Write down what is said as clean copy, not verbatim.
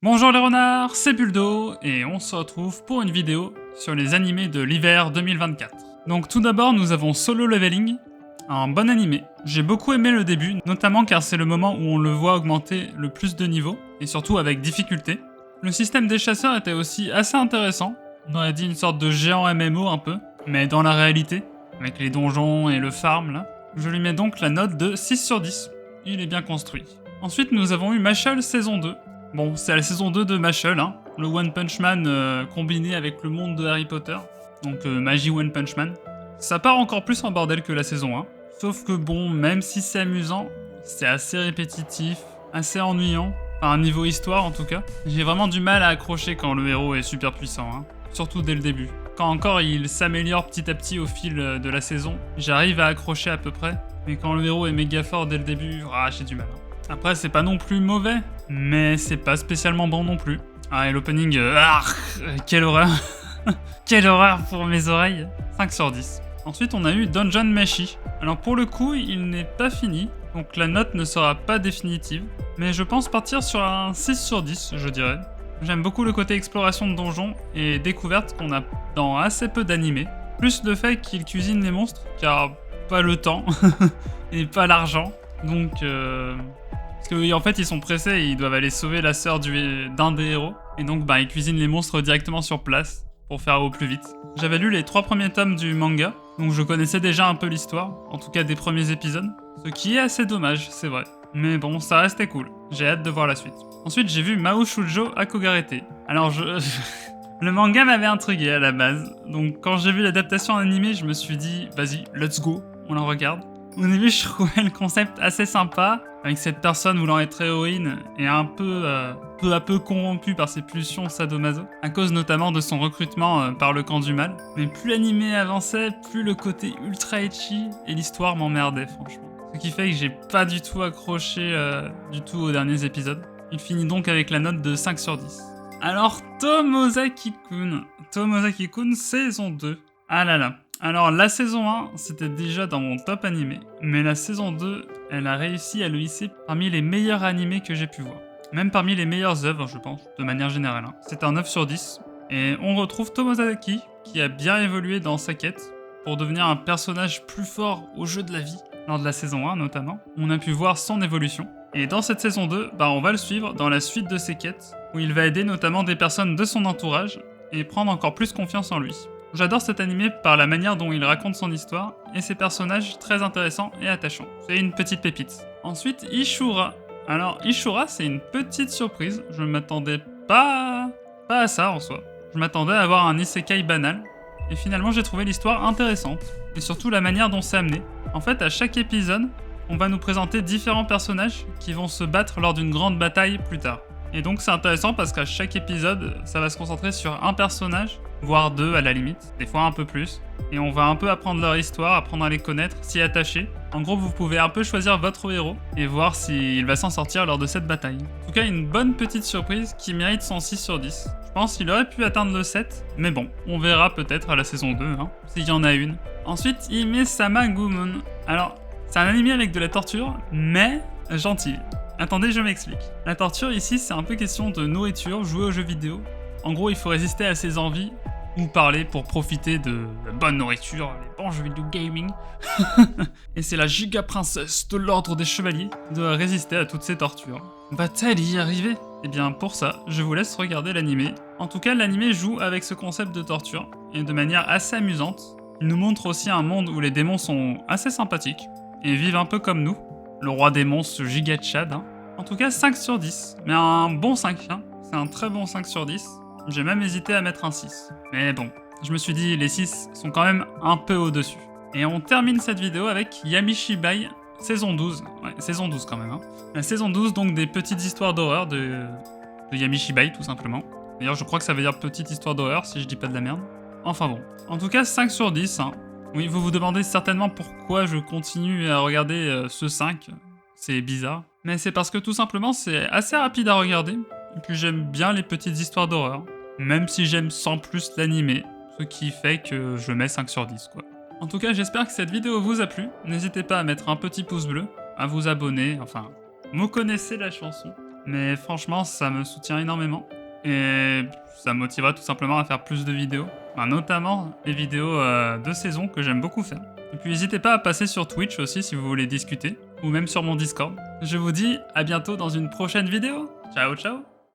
Bonjour les renards, c'est Buldo, et on se retrouve pour une vidéo sur les animés de l'hiver 2024. Donc tout d'abord, nous avons Solo Leveling, un bon animé. J'ai beaucoup aimé le début, notamment car c'est le moment où on le voit augmenter le plus de niveaux, et surtout avec difficulté. Le système des chasseurs était aussi assez intéressant, on aurait dit une sorte de géant MMO un peu, mais dans la réalité, avec les donjons et le farm là. Je lui mets donc la note de 6 sur 10, il est bien construit. Ensuite, nous avons eu Mashle saison 2. Bon, c'est la saison 2 de Mashle, hein, le One Punch Man combiné avec le monde de Harry Potter, donc magie One Punch Man. Ça part encore plus en bordel que la saison 1, sauf que bon, même si c'est amusant, c'est assez répétitif, assez ennuyant, enfin niveau histoire en tout cas. J'ai vraiment du mal à accrocher quand le héros est super puissant, hein, surtout dès le début. Quand encore il s'améliore petit à petit au fil de la saison, j'arrive à accrocher à peu près, mais quand le héros est méga fort dès le début, j'ai du mal. Après, c'est pas non plus mauvais, mais c'est pas spécialement bon non plus. Ah, et l'opening, quelle horreur. Quelle horreur pour mes oreilles. 5 sur 10. Ensuite, on a eu Dungeon Meshi. Alors pour le coup, il n'est pas fini, donc la note ne sera pas définitive, mais je pense partir sur un 6 sur 10, je dirais. J'aime beaucoup le côté exploration de donjons et découverte qu'on a dans assez peu d'animés, plus le fait qu'il cuisine les monstres, car pas le temps et pas l'argent, donc parce qu'en fait ils sont pressés et ils doivent aller sauver la sœur d'un des héros, et donc ils cuisinent les monstres directement sur place pour faire au plus vite. J'avais lu les 3 premiers tomes du manga, donc je connaissais déjà un peu l'histoire, en tout cas des premiers épisodes, ce qui est assez dommage, c'est vrai. Mais bon, ça restait cool, j'ai hâte de voir la suite. Ensuite j'ai vu Mao Shujo Akogarete. Alors le manga m'avait intrigué à la base, donc quand j'ai vu l'adaptation en animé, je me suis dit, vas-y, let's go, on la regarde. Au début, je trouvais le concept assez sympa, avec cette personne voulant être héroïne et un peu à peu corrompue par ses pulsions sadomaso, à cause notamment de son recrutement par le camp du mal. Mais plus l'animé avançait, plus le côté ultra ecchi et l'histoire m'emmerdait, franchement. Ce qui fait que j'ai pas du tout accroché du tout aux derniers épisodes. Il finit donc avec la note de 5 sur 10. Alors, Tomozaki-kun saison 2. Ah là là. Alors la saison 1, c'était déjà dans mon top animé, mais la saison 2, elle a réussi à le hisser parmi les meilleurs animés que j'ai pu voir. Même parmi les meilleures œuvres, je pense, de manière générale. C'est un 9 sur 10, et on retrouve Tomozaki, qui a bien évolué dans sa quête, pour devenir un personnage plus fort au jeu de la vie, lors de la saison 1 notamment. On a pu voir son évolution, et dans cette saison 2, on va le suivre dans la suite de ses quêtes, où il va aider notamment des personnes de son entourage, et prendre encore plus confiance en lui. J'adore cet animé par la manière dont il raconte son histoire et ses personnages très intéressants et attachants. C'est une petite pépite. Ensuite, Ishura. Alors, Ishura, c'est une petite surprise. Je m'attendais pas à ça en soi. Je m'attendais à avoir un isekai banal. Et finalement, j'ai trouvé l'histoire intéressante. Et surtout la manière dont c'est amené. En fait, à chaque épisode, on va nous présenter différents personnages qui vont se battre lors d'une grande bataille plus tard. Et donc c'est intéressant parce qu'à chaque épisode, ça va se concentrer sur un personnage, voire 2 à la limite, des fois un peu plus. Et on va un peu apprendre leur histoire, apprendre à les connaître, s'y attacher. En gros, vous pouvez un peu choisir votre héros et voir s'il va s'en sortir lors de cette bataille. En tout cas, une bonne petite surprise qui mérite son 6 sur 10. Je pense qu'il aurait pu atteindre le 7, mais bon, on verra peut-être à la saison 2, s'il y en a une. Ensuite, Hime-sama Gumon. Alors, c'est un anime avec de la torture, mais gentil. Attendez, je m'explique. La torture ici, c'est un peu question de nourriture, jouer aux jeux vidéo. En gros, il faut résister à ses envies, ou parler pour profiter de la bonne nourriture, les bons jeux vidéo gaming. Et c'est la giga princesse de l'ordre des chevaliers qui doit résister à toutes ces tortures. Va-t-elle y arriver? Eh bien, pour ça, je vous laisse regarder l'animé. En tout cas, l'animé joue avec ce concept de torture, et de manière assez amusante. Il nous montre aussi un monde où les démons sont assez sympathiques, et vivent un peu comme nous. Le roi démon, ce giga Tchad. En tout cas, 5 sur 10. Mais un bon 5, C'est un très bon 5 sur 10. J'ai même hésité à mettre un 6. Mais bon, je me suis dit, les 6 sont quand même un peu au-dessus. Et on termine cette vidéo avec Yamishibai, saison 12. Ouais, saison 12 quand même. La saison 12, donc des petites histoires d'horreur de Yamishibai, tout simplement. D'ailleurs, je crois que ça veut dire petite histoire d'horreur, si je dis pas de la merde. Enfin bon. En tout cas, 5 sur 10, Oui, vous vous demandez certainement pourquoi je continue à regarder ce 5. C'est bizarre. Mais c'est parce que tout simplement, c'est assez rapide à regarder. Et puis j'aime bien les petites histoires d'horreur. Même si j'aime sans plus l'animé. Ce qui fait que je mets 5 sur 10, quoi. En tout cas, j'espère que cette vidéo vous a plu. N'hésitez pas à mettre un petit pouce bleu, à vous abonner, enfin, vous connaissez la chanson. Mais franchement, ça me soutient énormément. Et ça me motivera tout simplement à faire plus de vidéos. Enfin, notamment les vidéos de saison que j'aime beaucoup faire. Et puis n'hésitez pas à passer sur Twitch aussi si vous voulez discuter. Ou même sur mon Discord. Je vous dis à bientôt dans une prochaine vidéo. Ciao ciao.